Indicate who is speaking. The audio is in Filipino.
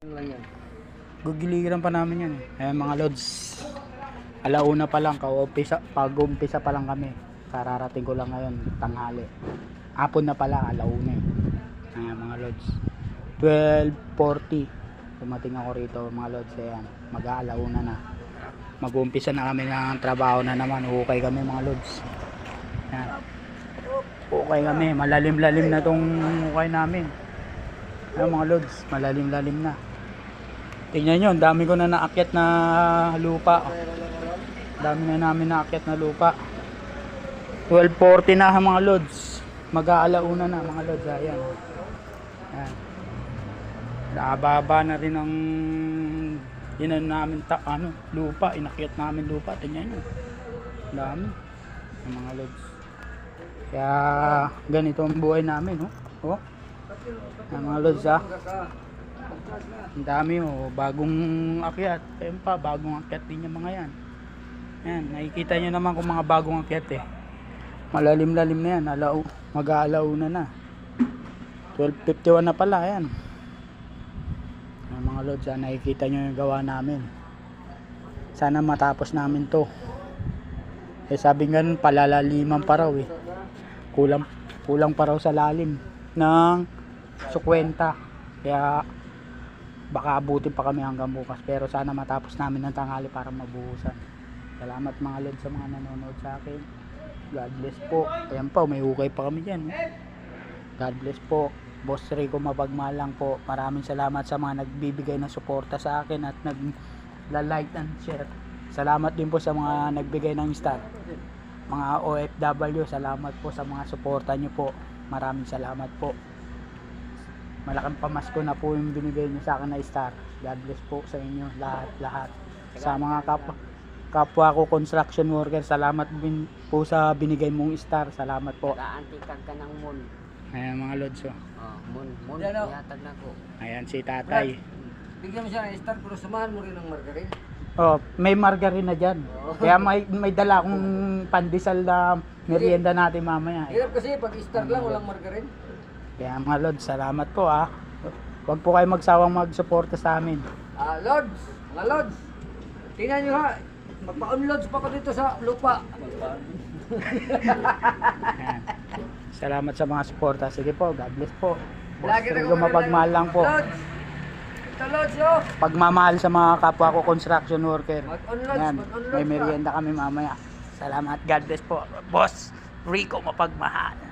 Speaker 1: lang yan.
Speaker 2: Gugiliran pa namin yan eh. Ayan mga lods. Alauna pa lang, pag-umpisa pa lang kami. Kararating ko lang ngayon, tanghali. Hapon na pala, alauna eh. Ayan mga lods. 12:40. Dumating ako rito mga lods. Ayan, mag-aalauna na. Mag-umpisa na kami ng trabaho na naman. Hukay kami mga lods. Ayan. Hukay kami. Malalim-lalim na tong hukay namin. Ayan mga lods, malalim-lalim na. Tingnan nyo, ang dami ko na naakyat na lupa. Dami na namin naakyat na lupa. 12:40 na mga lods. Mag-aalauna na mga lods. Ayan. Ayan. Nakababa na rin ang inan namin lupa. Inakyat namin lupa. Tingnan nyo. Dami. Ang mga lods. Kaya ganito ang buhay namin. Oh. Ang mga lods ha. Ang dami bagong akyat. Ayun pa, bagong akyat din yung mga yan. Ayan, nakikita nyo naman kung mga bagong akyat eh. Malalim-lalim na yan, mag-aalauna na. 12:51 na pala, ayan. Ayan mga lods, nakikita nyo yung gawa namin. Sana matapos namin to. Eh sabi nga nun, palalaliman pa raw eh. Kulang pa raw sa lalim ng 50. Kaya baka abutin pa kami hanggang bukas, pero sana matapos namin ng tanghali para mabuhusan. Salamat mga lods sa mga nanonood sa akin. God bless po. Ayan pa, may hukay pa kami dyan. God bless po. Boss Rico Mapagmalang po. Maraming salamat sa mga nagbibigay ng suporta sa akin at nag-like and share. Salamat din po sa mga nagbigay ng star. Mga OFW, salamat po sa mga suporta nyo po. Maraming salamat po. Malaking pamasko na po yung binigay niyo sa akin na star. God bless po sa inyo lahat. Sa mga kapwa ko construction worker, salamat din po sa binigay mong star. Salamat po.
Speaker 1: Kaantikag ka ng moon.
Speaker 2: Ayan mga lods
Speaker 1: Moon. Yatag na ko.
Speaker 2: Ayan si tatay.
Speaker 1: Bigyan mo siya ng star, pero samahan mo rin ng margarine.
Speaker 2: May margarine na dyan. Kaya may dala akong pandesal na merienda natin mamaya.
Speaker 1: Hirap kasi pag star lang, walang margarine.
Speaker 2: Kaya mga lods, salamat po ah. Huwag po kayo magsawang magsuporta sa amin.
Speaker 1: Lods, mga lods. Tingnan nyo ha. Magpa-unloads pa ko dito sa lupa.
Speaker 2: Ayan. Salamat sa mga suporta. Sige po, God bless po.
Speaker 1: Lagi na
Speaker 2: Boss Mapagmahal lang po.
Speaker 1: Lods. Ito lods oh.
Speaker 2: Pagmamahal sa mga kapwa ko construction worker.
Speaker 1: Mag-unloads,
Speaker 2: Ayan,
Speaker 1: mag-unloads
Speaker 2: may
Speaker 1: pa.
Speaker 2: merienda kami mamaya. Salamat, God bless po. Boss Rico Mapagmahal.